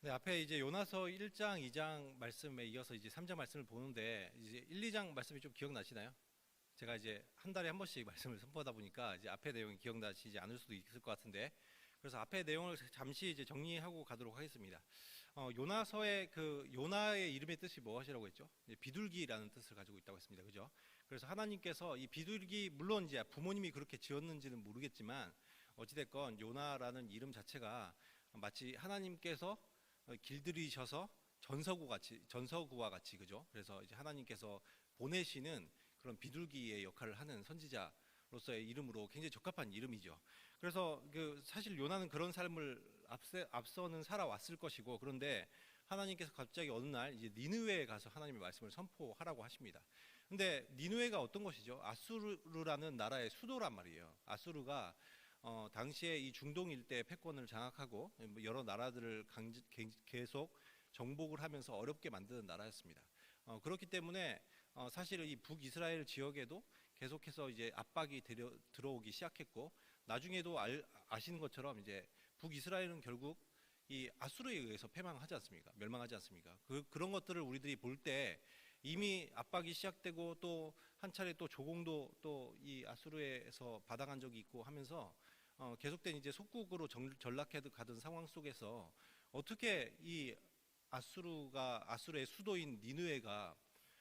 네, 앞에 이제 요나서 1장, 2장 말씀에 이어서 이제 3장 말씀을 보는데 이제 1, 2장 말씀이 좀 기억나시나요? 제가 이제 한 달에 한 번씩 말씀을 선포하다 보니까 이제 앞에 내용이 기억나시지 않을 수도 있을 것 같은데, 그래서 앞에 내용을 잠시 이제 정리하고 가도록 하겠습니다. 요나서의 그 요나의 이름의 뜻이 무엇이라고 했죠? 비둘기라는 뜻을 가지고 있다고 했습니다. 그죠? 그래서 하나님께서 이 비둘기, 물론 이제 부모님이 그렇게 지었는지는 모르겠지만 어찌됐건 요나라는 이름 자체가 마치 하나님께서 길들이셔서 전서구와 같이 그죠? 그래서 이제 하나님께서 보내시는 그런 비둘기의 역할을 하는 선지자로서의 이름으로 굉장히 적합한 이름이죠. 그래서 그 사실 요나는 그런 삶을 앞서는 살아왔을 것이고, 그런데 하나님께서 갑자기 어느 날 이제 니느웨에 가서 하나님의 말씀을 선포하라고 하십니다. 근데 니느웨가 어떤 것이죠? 아수르라는 나라의 수도란 말이에요. 아수르가 당시에 이 중동 일대 패권을 장악하고 여러 나라들을 계속 정복을 하면서 어렵게 만드는 나라였습니다. 그렇기 때문에 사실은 이 북이스라엘 지역에도 계속해서 이제 압박이 들어오기 시작했고, 나중에도 아시는 것처럼 이제 북이스라엘은 결국 이 아수르에 의해서 패망하지 않습니까? 멸망하지 않습니까? 그런 것들을 우리들이 볼 때 이미 압박이 시작되고 또 한 차례 또 조공도 또 이 아수르에서 받아간 적이 있고 하면서 계속된 이제 속국으로 전락해 가던 상황 속에서 어떻게 이 아수르의 수도인 니느웨가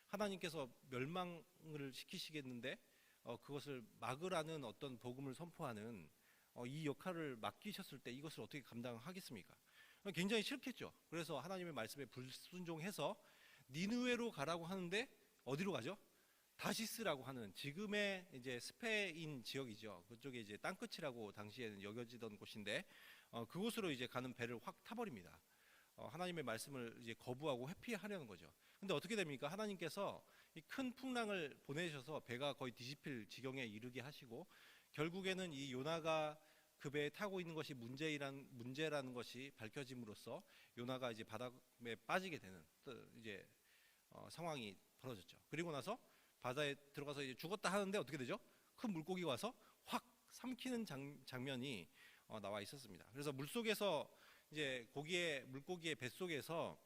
하나님께서 멸망을 시키시겠는데 그것을 막으라는 어떤 복음을 선포하는 이 역할을 맡기셨을 때 이것을 어떻게 감당하겠습니까? 굉장히 싫겠죠. 그래서 하나님의 말씀에 불순종해서 니느웨로 가라고 하는데 어디로 가죠? 다시스라고 하는 지금의 이제 스페인 지역이죠. 그쪽에 이제 땅끝이라고 당시에는 여겨지던 곳인데 그곳으로 이제 가는 배를 확 타버립니다. 하나님의 말씀을 이제 거부하고 회피하려는 거죠. 근데 어떻게 됩니까? 하나님께서 이 큰 풍랑을 보내셔서 배가 거의 뒤집힐 지경에 이르게 하시고, 결국에는 이 요나가 그 배에 타고 있는 것이 문제라는 것이 밝혀짐으로써 요나가 이제 바다에 빠지게 되는 이제 상황이 벌어졌죠. 그리고 나서 바다에 들어가서 이제 죽었다 하는데 어떻게 되죠? 큰 물고기가 와서 확 삼키는 장면이 나와 있었습니다. 그래서 물속에서 이제 물고기의 뱃속에서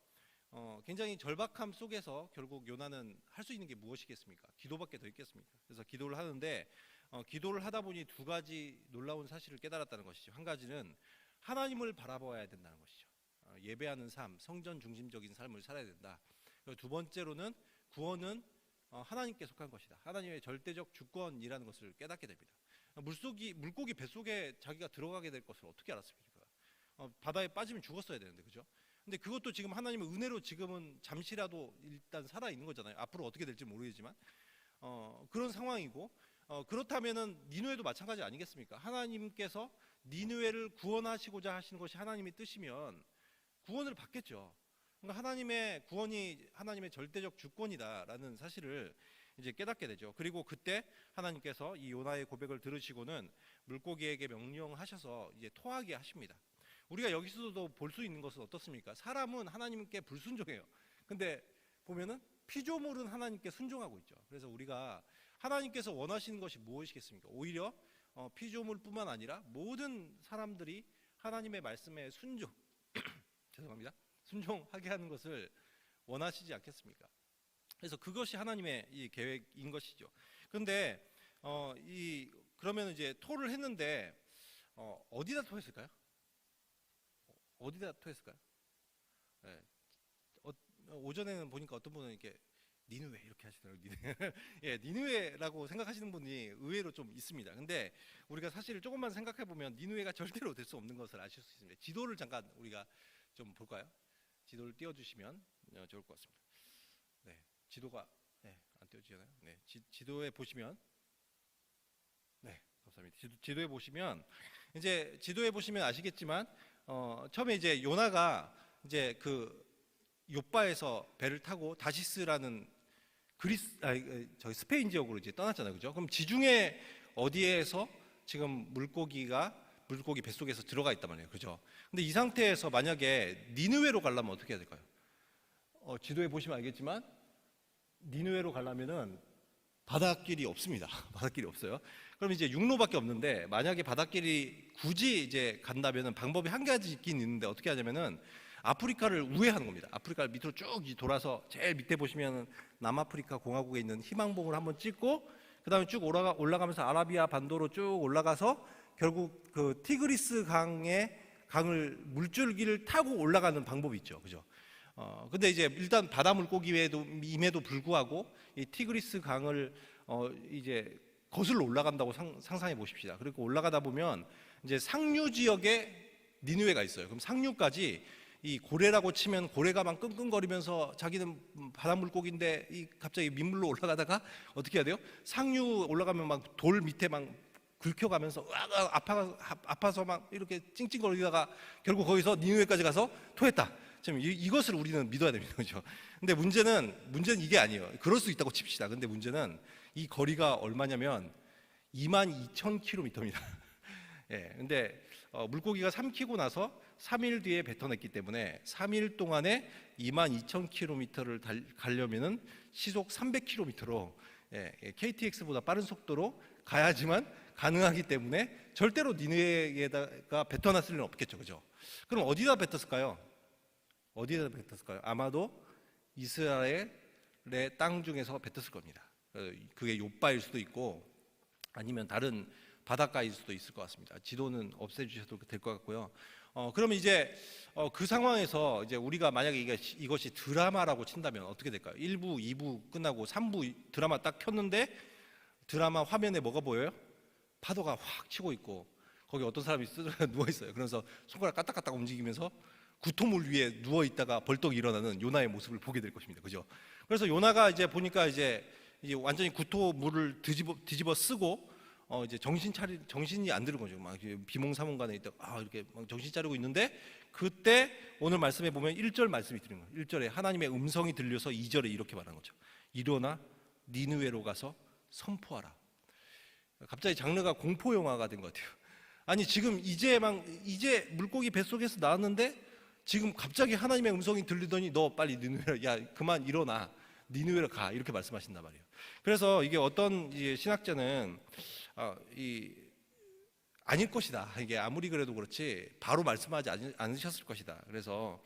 굉장히 절박함 속에서 결국 요나는 할 수 있는 게 무엇이겠습니까? 기도밖에 더 있겠습니까? 그래서 기도를 하는데 기도를 하다 보니 두 가지 놀라운 사실을 깨달았다는 것이죠. 한 가지는 하나님을 바라봐야 된다는 것이죠. 예배하는 삶, 성전 중심적인 삶을 살아야 된다. 그리고 두 번째로는 구원은 하나님께 속한 것이다. 하나님의 절대적 주권이라는 것을 깨닫게 됩니다. 물고기 뱃속에 자기가 들어가게 될 것을 어떻게 알았습니까? 바다에 빠지면 죽었어야 되는데, 그죠? 근데 그것도 지금 하나님의 은혜로 지금은 잠시라도 일단 살아 있는 거잖아요. 앞으로 어떻게 될지 모르겠지만 그런 상황이고, 그렇다면은 니느웨도 마찬가지 아니겠습니까? 하나님께서 니느웨를 구원하시고자 하시는 것이 하나님의 뜻이면 구원을 받겠죠. 그러니까 하나님의 구원이 하나님의 절대적 주권이다라는 사실을 이제 깨닫게 되죠. 그리고 그때 하나님께서 이 요나의 고백을 들으시고는 물고기에게 명령하셔서 이제 토하게 하십니다. 우리가 여기서도 볼 수 있는 것은 어떻습니까? 사람은 하나님께 불순종해요. 근데 보면은 피조물은 하나님께 순종하고 있죠. 그래서 우리가 하나님께서 원하시는 것이 무엇이겠습니까? 오히려 피조물뿐만 아니라 모든 사람들이 하나님의 말씀에 죄송합니다. 순종하게 하는 것을 원하시지 않겠습니까? 그래서 그것이 하나님의 이 계획인 것이죠. 그런데 그러면 이제 토를 했는데 어디다 토했을까요? 어디다 토했을까요? 네. 오전에는 보니까 어떤 분은 이렇게 니느웨 이렇게 하시더라고요. 예, 니느웨라고 생각하시는 분이 의외로 좀 있습니다. 근데 우리가 사실 조금만 생각해 보면 니느웨가 절대로 될 수 없는 것을 아실 수 있습니다. 지도를 잠깐 우리가 좀 볼까요? 지도를 띄워주시면 좋을 것 같습니다. 네, 지도가 안 띄워지잖아요. 네, 지도에 보시면, 네, 감사합니다. 지도에 보시면 아시겠지만 처음에 이제 요나가 이제 그 요빠에서 배를 타고 다시스라는 저희 스페인 지역으로 이제 떠났잖아요, 그죠? 그럼 지중해 어디에서 지금 물고기 뱃속에서 들어가 있단 말이에요, 그죠? 근데 이 상태에서 만약에 니느웨로 가려면 어떻게 해야 될까요? 지도에 보시면 알겠지만 니느웨로 가려면은 바닷길이 없습니다. 바닷길이 없어요. 그럼 이제 육로밖에 없는데, 만약에 바닷길이 굳이 이제 간다면은 방법이 한 가지 있긴 있는데 어떻게 하냐면은 아프리카를 우회하는 겁니다. 아프리카를 밑으로 쭉 돌아서 제일 밑에 보시면 남아프리카 공화국에 있는 희망봉을 한번 찍고 그다음에 쭉 올라가면서 아라비아 반도로 쭉 올라가서 결국 그 티그리스 강을 물줄기를 타고 올라가는 방법이 있죠, 그죠? 근데 이제 일단 바다 물고기임에도 불구하고 이 티그리스 강을 이제 거슬러 올라간다고 상상해 보십시다. 그리고 올라가다 보면 이제 상류 지역에 니느웨가 있어요. 그럼 상류까지 이 고래라고 치면 고래가 막 끙끙거리면서 자기는 바다 물고기인데 이 갑자기 민물로 올라가다가 어떻게 해야 돼요? 상류 올라가면 막 돌 밑에 막 긁혀가면서 아파서 막 이렇게 찡찡거리다가 결국 거기서 니느웨까지 가서 토했다. 지금 이것을 우리는 믿어야 됩니다, 그렇죠? 근데 문제는 이게 아니에요. 그럴 수 있다고 칩시다. 근데 문제는 이 거리가 얼마냐면 22,000km입니다. 예, 근데 물고기가 삼키고 나서 3일 뒤에 뱉어냈기 때문에 3일 동안에 22,000km를 가려면은 시속 300km로 KTX보다 빠른 속도로 가야지만 가능하기 때문에 절대로 니느웨에다가 뱉어놨을 리는 없겠죠, 그죠? 그럼 어디다 뱉었을까요? 어디에다 뱉었을까요? 아마도 이스라엘의 땅 중에서 뱉었을 겁니다. 그게 요바일 수도 있고 아니면 다른 바닷가일 수도 있을 것 같습니다. 지도는 없애주셔도 될 것 같고요. 그러면 이제 그 상황에서 이제 우리가 만약에 이것이 드라마라고 친다면 어떻게 될까요? 1부, 2부 끝나고 3부 드라마 딱 켰는데 드라마 화면에 뭐가 보여요? 파도가 확 치고 있고 거기 어떤 사람이 누워 있어요. 그래서 손가락 까딱까딱 움직이면서 구토물 위에 누워 있다가 벌떡 일어나는 요나의 모습을 보게 될 것입니다. 그죠? 그래서 요나가 이제 보니까 이제 완전히 구토물을 뒤집어 쓰고 이제 정신이 안 드는 거죠. 막 비몽사몽간에 있다 이렇게 막 정신 차리고 있는데 그때 오늘 말씀에 보면 1절 말씀이 드리는 거예요. 1절에 하나님의 음성이 들려서 2절에 이렇게 말하는 거죠. 일어나 니느웨로 가서 선포하라. 갑자기 장르가 공포 영화가 된 것 같아요. 아니 지금 이제 물고기 뱃속에서 나왔는데 지금 갑자기 하나님의 음성이 들리더니 너 빨리 니느웨로 그만 일어나 니느웨로 가 이렇게 말씀하신단 말이에요. 그래서 이게 어떤 신학자는 아닐 것이다. 이게 아무리 그래도 그렇지 바로 말씀하지 않으셨을 것이다. 그래서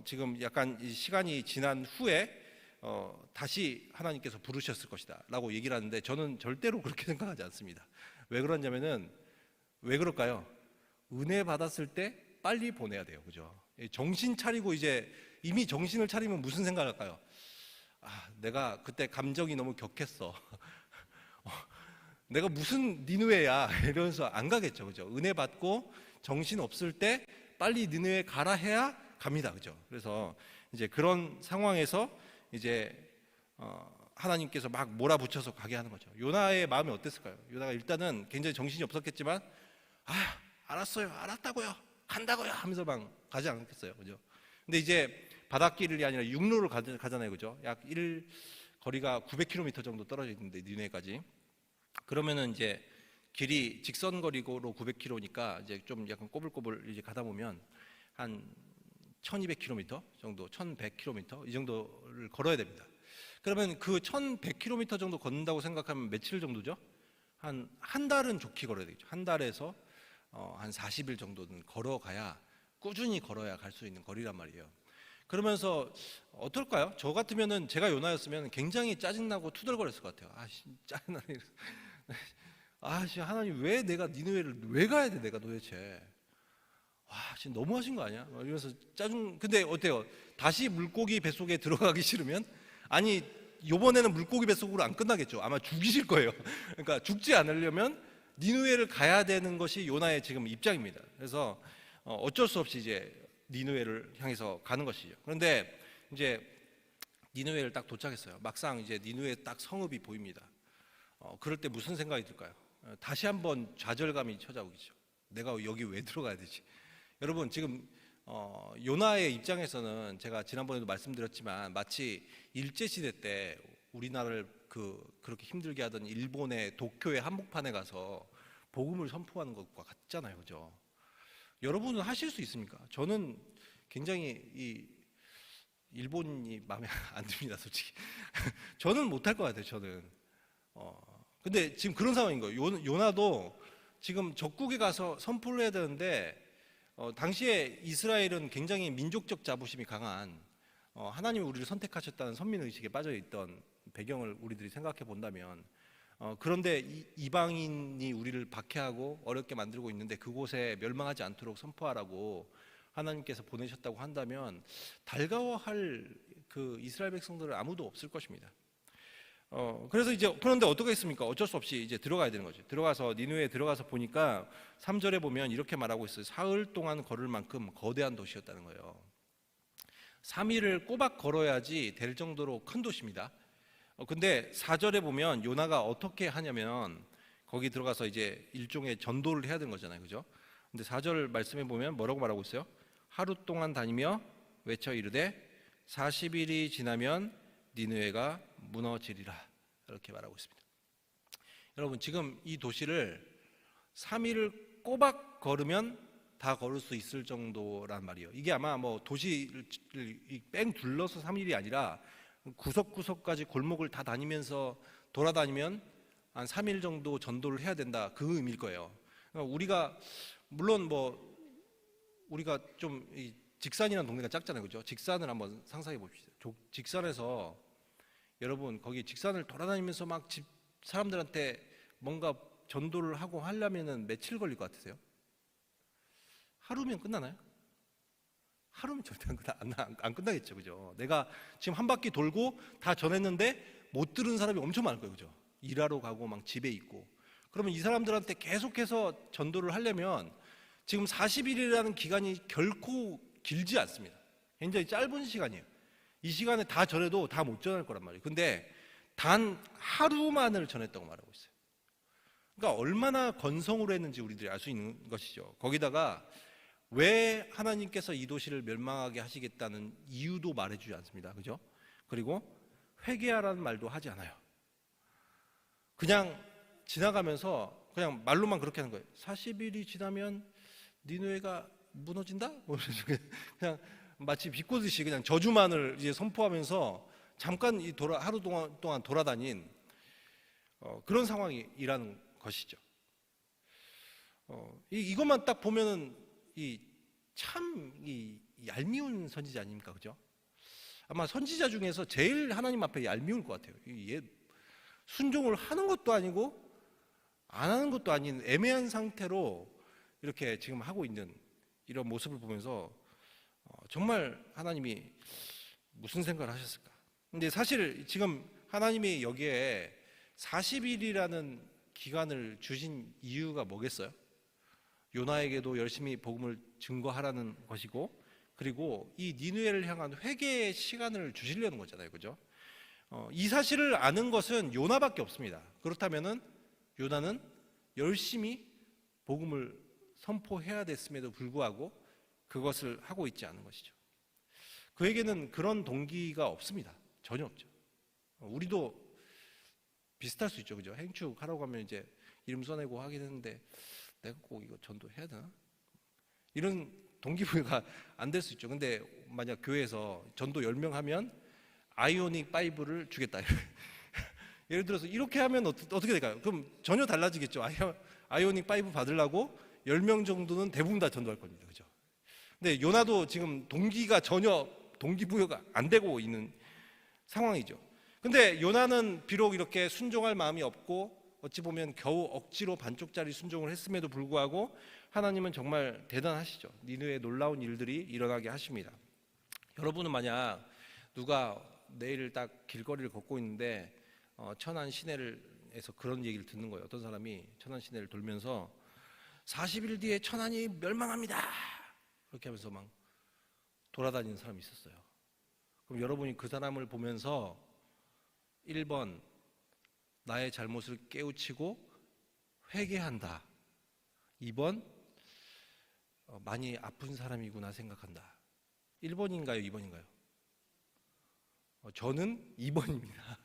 지금 약간 시간이 지난 후에 다시 하나님께서 부르셨을 것이다라고 얘기를 하는데 저는 절대로 그렇게 생각하지 않습니다. 왜 그러냐면은 왜 그럴까요? 은혜 받았을 때 빨리 보내야 돼요, 그죠? 정신 차리고 이제 이미 정신을 차리면 무슨 생각할까요? 내가 그때 감정이 너무 격했어. 내가 무슨 니느웨야 이러면서 안 가겠죠, 그죠? 은혜 받고 정신 없을 때 빨리 니느웨 가라 해야 갑니다, 그죠? 그래서 이제 그런 상황에서 이제 하나님께서 막 몰아붙여서 가게 하는 거죠. 요나의 마음이 어땠을까요? 요나가 일단은 굉장히 정신이 없었겠지만 알았어요, 알았다고요, 간다고요 하면서 막 가지 않겠어요, 그죠? 근데 이제 바닷길이 아니라 육로를 가잖아요, 그죠? 거리가 900km 정도 떨어져 있는데 니느웨까지. 그러면은 이제 길이 직선 거리로 900km니까 이제 좀 약간 꼬불꼬불 이제 가다 보면 한 1200km 정도, 1100km 이 정도를 걸어야 됩니다. 그러면 그 1100km 정도 걷는다고 생각하면 며칠 정도죠? 한 달은 좋게 걸어야 되겠죠. 한 달에서 한 40일 정도는 걸어가야, 꾸준히 걸어야 갈 수 있는 거리란 말이에요. 그러면서 어떨까요? 저 같으면은 제가 요나였으면 굉장히 짜증나고 투덜거렸을 것 같아요. 짜증나네. 하나님 왜 내가 니느웨를 왜 가야 돼 내가 도대체. 지금 너무하신 거 아니야? 이러면서 근데 어때요? 다시 물고기 뱃속에 들어가기 싫으면 요번에는 물고기 뱃속으로 안 끝나겠죠. 아마 죽이실 거예요. 그러니까 죽지 않으려면 니느웨를 가야 되는 것이 요나의 지금 입장입니다. 그래서 어쩔 수 없이 이제 니느웨를 향해서 가는 것이죠. 그런데 이제 니느웨를 딱 도착했어요. 막상 이제 니느웨 딱 성읍이 보입니다. 그럴 때 무슨 생각이 들까요? 다시 한번 좌절감이 찾아오겠죠. 내가 여기 왜 들어가야 되지? 여러분 지금 요나의 입장에서는 제가 지난번에도 말씀드렸지만 마치 일제시대 때 우리나라를 그렇게 힘들게 하던 일본의 도쿄의 한복판에 가서 복음을 선포하는 것과 같잖아요, 그죠? 여러분은 하실 수 있습니까? 저는 굉장히 이 일본이 마음에 안 듭니다, 솔직히. 저는 못할 것 같아요, 저는. 근데 지금 그런 상황인 거예요. 요나도 지금 적국에 가서 선포를 해야 되는데 당시에 이스라엘은 굉장히 민족적 자부심이 강한 하나님이 우리를 선택하셨다는 선민의식에 빠져있던 배경을 우리들이 생각해 본다면 그런데 이방인이 우리를 박해하고 어렵게 만들고 있는데 그곳에 멸망하지 않도록 선포하라고 하나님께서 보내셨다고 한다면 달가워할 그 이스라엘 백성들은 아무도 없을 것입니다. 그래서 이제 그런데 어떻게 했습니까? 어쩔 수 없이 이제 들어가야 되는 거죠. 들어가서 니느웨에 들어가서 보니까 3절에 보면 이렇게 말하고 있어요. 사흘 동안 걸을 만큼 거대한 도시였다는 거예요. 3일을 꼬박 걸어야지 될 정도로 큰 도시입니다. 근데 4절에 보면 요나가 어떻게 하냐면 거기 들어가서 이제 일종의 전도를 해야 되는 거잖아요. 그죠? 근데 4절 말씀에 보면 뭐라고 말하고 있어요? 하루 동안 다니며 외쳐 이르되 40일이 지나면 니느웨가 무너지리라. 이렇게 말하고 있습니다. 여러분 지금 이 도시를 3일을 꼬박 걸으면 다 걸을 수 있을 정도란 말이에요. 이게 아마 뭐 도시를 뺑 둘러서 3일이 아니라 구석구석까지 골목을 다 다니면서 돌아다니면 한 3일 정도 전도를 해야 된다, 그 의미일 거예요. 우리가 물론 뭐 우리가 좀 직산이라는 동네가 작잖아요, 그죠? 직산을 한번 상상해 봅시다. 직산에서 여러분 거기 직산을 돌아다니면서 막 집 사람들한테 뭔가 전도를 하고 하려면은 며칠 걸릴 것 같으세요? 하루면 끝나나요? 하루면 절대 안 끝나겠죠, 그죠? 내가 지금 한 바퀴 돌고 다 전했는데 못 들은 사람이 엄청 많을 거예요, 그죠? 일하러 가고 막 집에 있고. 그러면 이 사람들한테 계속해서 전도를 하려면 지금 40일이라는 기간이 결코 길지 않습니다. 굉장히 짧은 시간이에요. 이 시간에 다 전해도 다 못 전할 거란 말이에요. 근데 단 하루만을 전했다고 말하고 있어요. 그러니까 얼마나 건성으로 했는지 우리들이 알 수 있는 것이죠. 거기다가 왜 하나님께서 이 도시를 멸망하게 하시겠다는 이유도 말해주지 않습니다. 그죠? 그리고 회개하라는 말도 하지 않아요. 그냥 지나가면서 그냥 말로만 그렇게 하는 거예요. 40일이 지나면 니느웨가 무너진다? 그냥 마치 비꼬듯이 그냥 저주만을 이제 선포하면서 잠깐 하루 동안 돌아다닌 그런 상황이라는 것이죠. 이것만 딱 보면은 참 얄미운 선지자 아닙니까, 그죠? 아마 선지자 중에서 제일 하나님 앞에 얄미울 것 같아요. 순종을 하는 것도 아니고 안 하는 것도 아닌 애매한 상태로 이렇게 지금 하고 있는 이런 모습을 보면서 정말 하나님이 무슨 생각을 하셨을까? 근데 사실 지금 하나님이 여기에 40일이라는 기간을 주신 이유가 뭐겠어요? 요나에게도 열심히 복음을 증거하라는 것이고, 그리고 이 니느웨를 향한 회개의 시간을 주시려는 거잖아요, 그죠? 이 사실을 아는 것은 요나밖에 없습니다. 그렇다면은 요나는 열심히 복음을 선포해야 됐음에도 불구하고 그것을 하고 있지 않은 것이죠. 그에게는 그런 동기가 없습니다. 전혀 없죠. 우리도 비슷할 수 있죠, 그죠? 행축 하라고 하면 이제 이름 써내고 하긴 했는데 내가 꼭 이거 전도해야 되나? 이런 동기부여가 안 될 수 있죠. 근데 만약 교회에서 전도 10명 하면 아이오닉 5를 주겠다. 예를 들어서 이렇게 하면 어떻게 될까요? 그럼 전혀 달라지겠죠. 아이오닉 5 받으려고 10명 정도는 대부분 다 전도할 겁니다. 그죠? 근데 요나도 지금 동기가 전혀 동기부여가 안 되고 있는 상황이죠. 근데 요나는 비록 이렇게 순종할 마음이 없고 어찌 보면 겨우 억지로 반쪽짜리 순종을 했음에도 불구하고 하나님은 정말 대단하시죠. 니느웨에 놀라운 일들이 일어나게 하십니다. 여러분은 만약 누가 내일 딱 길거리를 걷고 있는데 천안 시내에서 그런 얘기를 듣는 거예요. 어떤 사람이 천안 시내를 돌면서 40일 뒤에 천안이 멸망합니다. 그렇게 하면서 막 돌아다니는 사람이 있었어요. 그럼 여러분이 그 사람을 보면서 1번 나의 잘못을 깨우치고 회개한다. 2번 많이 아픈 사람이구나 생각한다. 1번인가요? 2번인가요? 저는 2번입니다.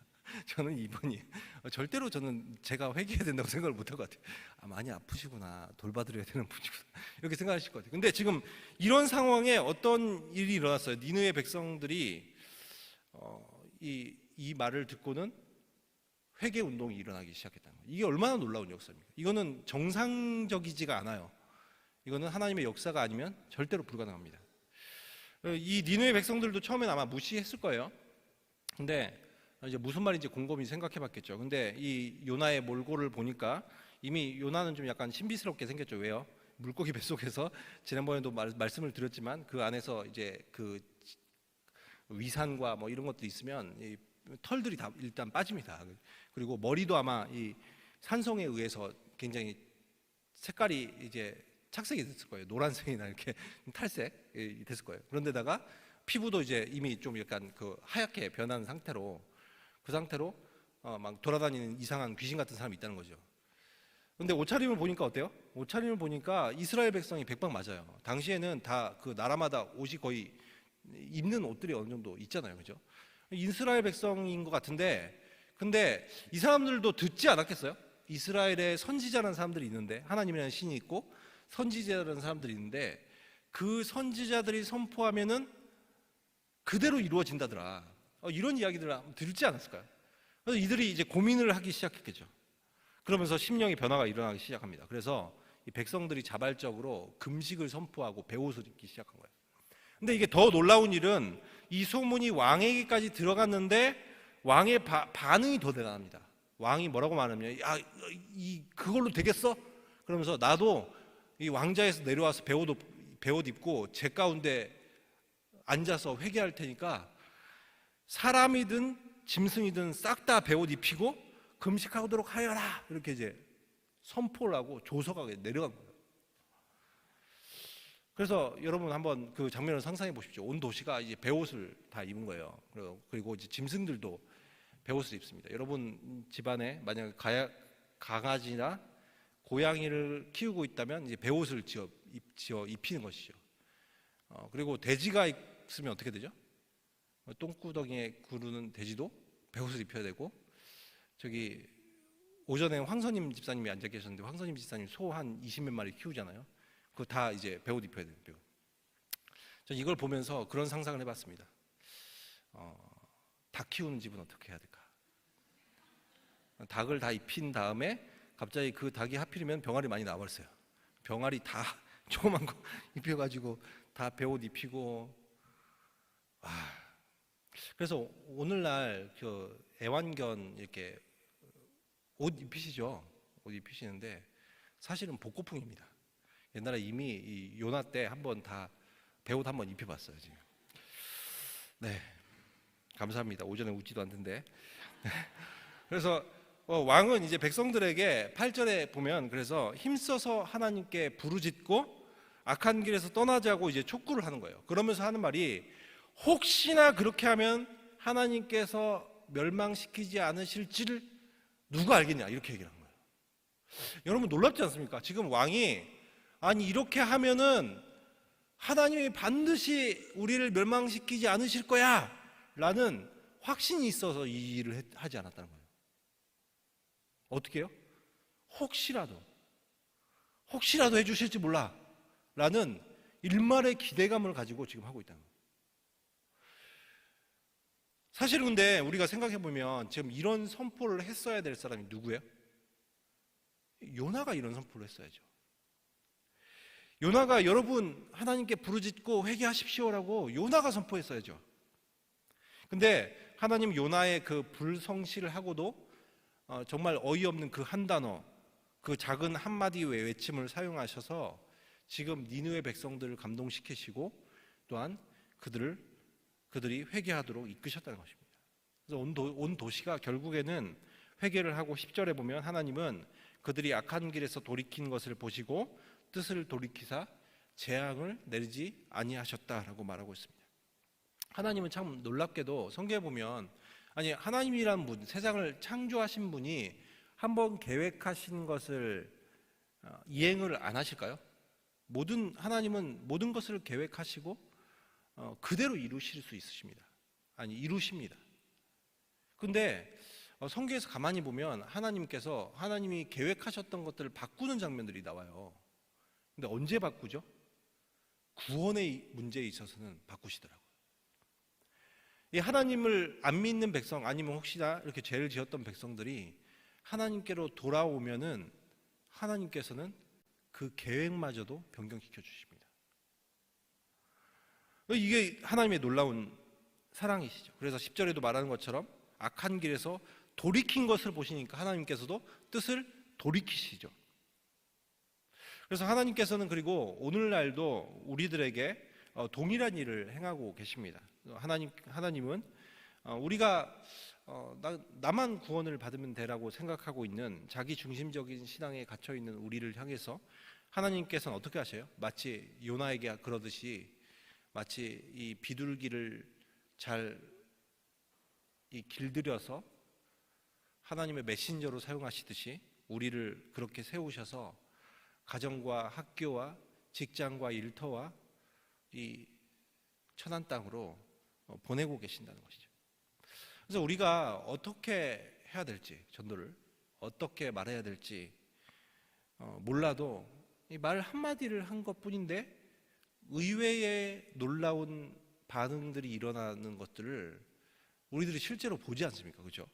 저는 2번이에요. 절대로 저는 제가 회개해야 된다고 생각을 못할 것 같아요. 많이 아프시구나. 돌봐드려야 되는 분이구나. 이렇게 생각하실 것 같아요. 근데 지금 이런 상황에 어떤 일이 일어났어요. 니느웨 백성들이 이 말을 듣고는 회개 운동이 일어나기 시작했다는 거예요. 이게 얼마나 놀라운 역사입니까? 이거는 정상적이지가 않아요. 이거는 하나님의 역사가 아니면 절대로 불가능합니다. 이 니느웨 백성들도 처음엔 아마 무시했을 거예요. 근데 이제 무슨 말인지 곰곰이 생각해봤겠죠. 근데 이 요나의 몰골을 보니까 이미 요나는 좀 약간 신비스럽게 생겼죠. 왜요? 물고기 뱃속에서 지난번에도 말씀을 드렸지만 그 안에서 이제 그 위산과 뭐 이런 것도 있으면 이 털들이 다 일단 빠집니다. 그리고 머리도 아마 이 산성에 의해서 굉장히 색깔이 이제 착색이 됐을 거예요. 노란색이나 이렇게 탈색이 됐을 거예요. 그런데다가 피부도 이제 이미 좀 약간 그 하얗게 변한 상태로 그 상태로 막 돌아다니는 이상한 귀신 같은 사람이 있다는 거죠. 근데 옷차림을 보니까 어때요? 옷차림을 보니까 이스라엘 백성이 백방 맞아요. 당시에는 다 그 나라마다 옷이 거의 입는 옷들이 어느 정도 있잖아요, 그죠? 이스라엘 백성인 것 같은데, 근데 이 사람들도 듣지 않았겠어요? 이스라엘에 선지자라는 사람들이 있는데, 하나님이라는 신이 있고 선지자라는 사람들이 있는데, 그 선지자들이 선포하면은 그대로 이루어진다더라. 이런 이야기들을 들지 않았을까요? 그래서 이들이 이제 고민을 하기 시작했겠죠. 그러면서 심령의 변화가 일어나기 시작합니다. 그래서 이 백성들이 자발적으로 금식을 선포하고 베옷을 입기 시작한 거예요. 근데 이게 더 놀라운 일은 이 소문이 왕에게까지 들어갔는데 왕의 반응이 더 대단합니다. 왕이 뭐라고 말하냐면, 야, 그걸로 되겠어? 그러면서 나도 이 왕자에서 내려와서 베옷 입고 제 가운데 앉아서 회개할 테니까 사람이든 짐승이든 싹 다 베옷 입히고 금식하도록 하여라, 이렇게 이제 선포를 하고 조서가 내려간 거예요. 그래서 여러분 한번 그 장면을 상상해 보십시오. 온 도시가 이제 베옷을 다 입은 거예요. 그리고 이제 짐승들도 베옷을 입습니다. 여러분 집안에 만약 강아지나 고양이를 키우고 있다면 이제 베옷을 지어 입히는 것이죠. 그리고 돼지가 있으면 어떻게 되죠? 똥구덩이에 구르는 돼지도 베옷을 입혀야 되고, 저기 오전에 황선임 집사님이 앉아 계셨는데 황선임 집사님 소 한 20몇 마리 키우잖아요. 그거 다 이제 베옷 입혀야 돼요. 베옷. 전 이걸 보면서 그런 상상을 해봤습니다. 닭 키우는 집은 어떻게 해야 될까? 닭을 다 입힌 다음에 갑자기 그 닭이 하필이면 병아리 많이 나와버렸어요. 병아리 다 조그만 거 입혀가지고 다 베옷 입히고. 그래서 오늘날 그 애완견 이렇게 옷 입히시죠? 옷 입히시는데 사실은 복고풍입니다. 옛날에 이미 이 요나 때 한번 다 베옷 한번 입혀봤어요 지금. 네, 감사합니다. 오전에 웃지도 않던데. 그래서 왕은 이제 백성들에게 8절에 보면 그래서 힘써서 하나님께 부르짖고 악한 길에서 떠나자고 이제 촉구를 하는 거예요. 그러면서 하는 말이, 혹시나 그렇게 하면 하나님께서 멸망시키지 않으실지를 누가 알겠냐, 이렇게 얘기를 한 거예요. 여러분 놀랍지 않습니까? 지금 왕이 아니 이렇게 하면은 하나님이 반드시 우리를 멸망시키지 않으실 거야 라는 확신이 있어서 이 일을 하지 않았다는 거예요. 어떻게 해요? 혹시라도 해주실지 몰라 라는 일말의 기대감을 가지고 지금 하고 있다는 거예요. 사실은 근데 우리가 생각해보면 지금 이런 선포를 했어야 될 사람이 누구예요? 요나가 이런 선포를 했어야죠. 요나가 여러분 하나님께 부르짖고 회개하십시오라고 요나가 선포했어야죠. 근데 하나님 요나의 그 불성실을 하고도 정말 어이없는 그 한 단어, 그 작은 한마디 외침을 사용하셔서 지금 니느웨 백성들을 감동시키시고 또한 그들이 회개하도록 이끄셨다는 것입니다. 그래서 온 도시가 결국에는 회개를 하고 10절에 보면 하나님은 그들이 악한 길에서 돌이킨 것을 보시고 뜻을 돌이키사 재앙을 내리지 아니하셨다라고 말하고 있습니다. 하나님은 참 놀랍게도 성경에 보면, 아니 하나님이란 분, 세상을 창조하신 분이 한번 계획하신 것을 이행을 안 하실까요? 하나님은 모든 것을 계획하시고 그대로 이루실 수 있으십니다. 아니 이루십니다. 근데 성경에서 가만히 보면 하나님이 계획하셨던 것들을 바꾸는 장면들이 나와요. 근데 언제 바꾸죠? 구원의 문제에 있어서는 바꾸시더라고요. 이 하나님을 안 믿는 백성, 아니면 혹시나 이렇게 죄를 지었던 백성들이 하나님께로 돌아오면은 하나님께서는 그 계획마저도 변경시켜 주십니다. 이게 하나님의 놀라운 사랑이시죠. 그래서 10절에도 말하는 것처럼 악한 길에서 돌이킨 것을 보시니까 하나님께서도 뜻을 돌이키시죠. 그래서 하나님께서는 그리고 오늘날도 우리들에게 동일한 일을 행하고 계십니다. 하나님은 우리가 나만 구원을 받으면 되라고 생각하고 있는 자기 중심적인 신앙에 갇혀 있는 우리를 향해서 하나님께서는 어떻게 하셔요? 마치 요나에게 그러듯이 마치 이 비둘기를 잘 길들여서 하나님의 메신저로 사용하시듯이 우리를 그렇게 세우셔서 가정과 학교와 직장과 일터와 이 천한 땅으로 보내고 계신다는 것이죠. 그래서 우리가 어떻게 해야 될지, 전도를 어떻게 말해야 될지 몰라도 이 말 한마디를 한 것뿐인데 의외의 놀라운 반응들이 일어나는 것들을 우리들이 실제로 보지 않습니까? 그죠?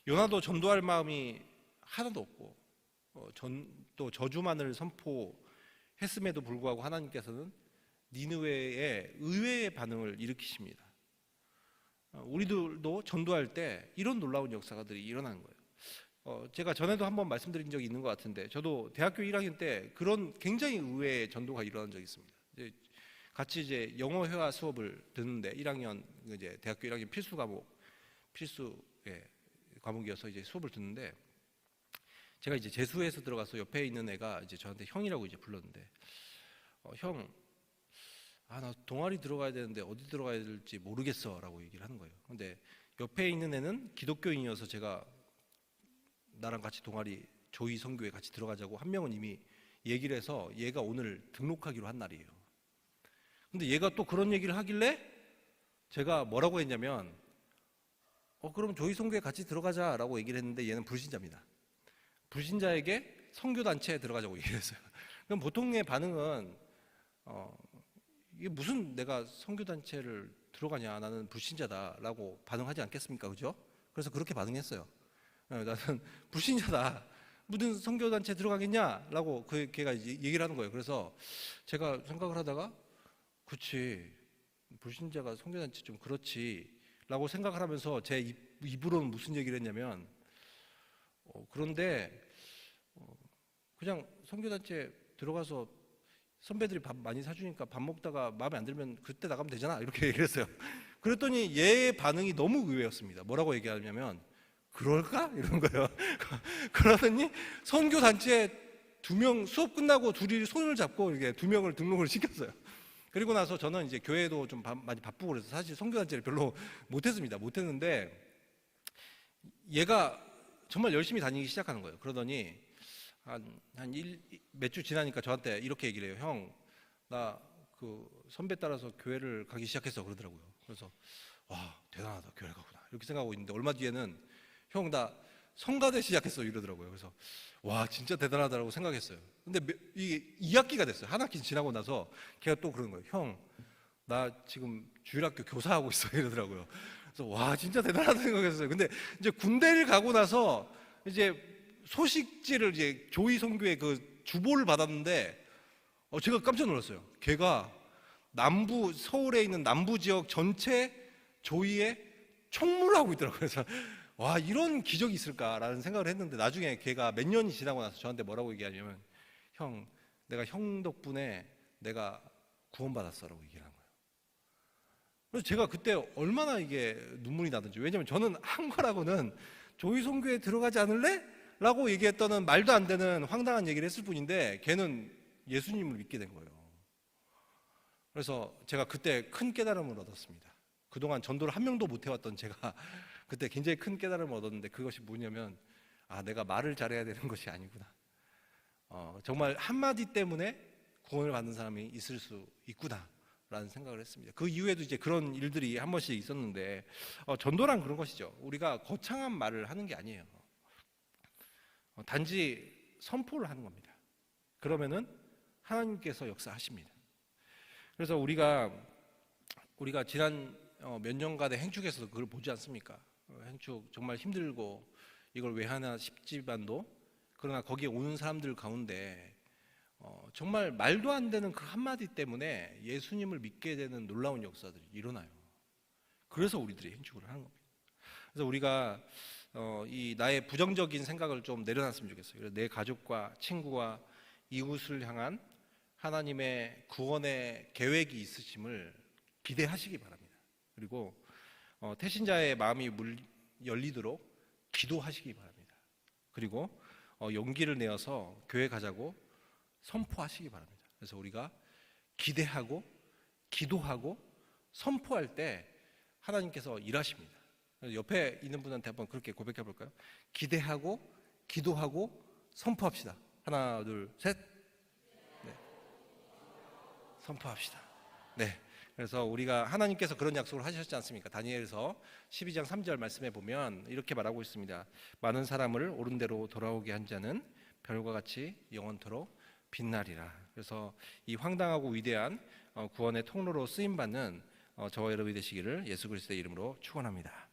요나도 전도할 마음이 하나도 없고 또 저주만을 선포했음에도 불구하고 하나님께서는 니느웨에 의외의 반응을 일으키십니다. 우리들도 전도할 때 이런 놀라운 역사들이 일어나는 거예요. 제가 전에도 한번 말씀드린 적이 있는 것 같은데 저도 대학교 1학년 때 그런 굉장히 의외의 전도가 일어난 적이 있습니다. 같이 이제 영어 회화 수업을 듣는데 1학년 이제 대학교 1학년 필수 과목이어서 이제 수업을 듣는데 제가 이제 재수해서 들어가서 옆에 있는 애가 이제 저한테 형이라고 이제 불렀는데 형, 나 동아리 들어가야 되는데 어디 들어가야 될지 모르겠어라고 얘기를 하는 거예요. 근데 옆에 있는 애는 기독교인이어서 제가 나랑 같이 동아리 조이 선교회 같이 들어가자고 한 명은 이미 얘기를 해서 얘가 오늘 등록하기로 한 날이에요. 근데 얘가 또 그런 얘기를 하길래 제가 뭐라고 했냐면 그럼 조이 선교회 같이 들어가자라고 얘기를 했는데 얘는 불신자입니다. 불신자에게 선교단체에 들어가자고 얘기를 했어요. 그럼 보통의 반응은 이게 무슨 내가 선교단체를 들어가냐, 나는 불신자다라고 반응하지 않겠습니까? 그죠? 그래서 그렇게 반응했어요. 나는 불신자다, 무슨 선교단체 들어가겠냐라고 걔가 이제 얘기를 하는 거예요. 그래서 제가 생각을 하다가 그치, 불신자가 선교단체 좀 그렇지라고 생각을 하면서 제 입으로는 무슨 얘기를 했냐면 그런데 그냥 선교단체 들어가서 선배들이 밥 많이 사주니까 밥 먹다가 마음에 안 들면 그때 나가면 되잖아, 이렇게 얘기를 했어요. 그랬더니 얘의 반응이 너무 의외였습니다. 뭐라고 얘기하냐면 그럴까? 이런 거예요. 그러더니 선교단체 2명 수업 끝나고 둘이 손을 잡고 이렇게 2명을 등록을 시켰어요. 그리고 나서 저는 이제 교회도 좀 많이 바쁘고 그래서 사실 선교단체를 별로 못했는데 얘가 정말 열심히 다니기 시작하는 거예요. 그러더니 몇 주 지나니까 저한테 이렇게 얘기를 해요. 형, 나 그 선배 따라서 교회를 가기 시작했어, 그러더라고요. 그래서 와, 대단하다, 교회 가구나 이렇게 생각하고 있는데 얼마 뒤에는 형, 나 성가대 시작했어 이러더라고요. 그래서 와, 진짜 대단하다라고 생각했어요. 근데 이게 2학기가 됐어요. 한 학기 지나고 나서 걔가 또 그러는 거예요. 형, 나 지금 주일학교 교사하고 있어 이러더라고요. 그래서 와, 진짜 대단하다 생각했어요. 근데 이제 군대를 가고 나서 이제 소식지를 이제 조이 선교의 그 주보를 받았는데 제가 깜짝 놀랐어요. 걔가 서울에 있는 남부 지역 전체 조이에 총무를 하고 있더라고요. 그래서 와, 이런 기적이 있을까라는 생각을 했는데 나중에 걔가 몇 년이 지나고 나서 저한테 뭐라고 얘기하냐면 형, 내가 형 덕분에 내가 구원받았어라고 얘기를 한 거예요. 그래서 제가 그때 얼마나 이게 눈물이 나든지, 왜냐면 저는 한 거라고는 조이 선교에 들어가지 않을래? 라고 얘기했더니 말도 안 되는 황당한 얘기를 했을 뿐인데 걔는 예수님을 믿게 된 거예요. 그래서 제가 그때 큰 깨달음을 얻었습니다. 그동안 전도를 한 명도 못 해왔던 제가 그때 굉장히 큰 깨달음을 얻었는데 그것이 뭐냐면 내가 말을 잘해야 되는 것이 아니구나. 정말 한마디 때문에 구원을 받는 사람이 있을 수 있구나 라는 생각을 했습니다. 그 이후에도 이제 그런 일들이 한 번씩 있었는데 전도란 그런 것이죠. 우리가 거창한 말을 하는 게 아니에요. 단지 선포를 하는 겁니다. 그러면은 하나님께서 역사하십니다. 그래서 우리가 지난 몇 년간의 행축에서도 그걸 보지 않습니까? 행축 정말 힘들고 이걸 왜 하나 싶지만도, 그러나 거기에 오는 사람들 가운데 정말 말도 안 되는 그 한마디 때문에 예수님을 믿게 되는 놀라운 역사들이 일어나요. 그래서 우리들이 행축을 하는 겁니다. 그래서 우리가 이 나의 부정적인 생각을 좀 내려놨으면 좋겠어요. 그래서 내 가족과 친구와 이웃을 향한 하나님의 구원의 계획이 있으심을 기대하시기 바랍니다. 그리고 태신자의 마음이 열리도록 기도하시기 바랍니다. 그리고 용기를 내어서 교회 가자고 선포하시기 바랍니다. 그래서 우리가 기대하고 기도하고 선포할 때 하나님께서 일하십니다. 옆에 있는 분한테 한번 그렇게 고백해 볼까요? 기대하고 기도하고 선포합시다. 하나, 둘, 셋. 네. 선포합시다. 네. 그래서 우리가 하나님께서 그런 약속을 하셨지 않습니까? 다니엘서 12장 3절 말씀에 보면 이렇게 말하고 있습니다. 많은 사람을 옳은 대로 돌아오게 한 자는 별과 같이 영원토록 빛나리라. 그래서 이 황당하고 위대한 구원의 통로로 쓰임 받는 저와 여러분이 되시기를 예수 그리스도의 이름으로 축원합니다.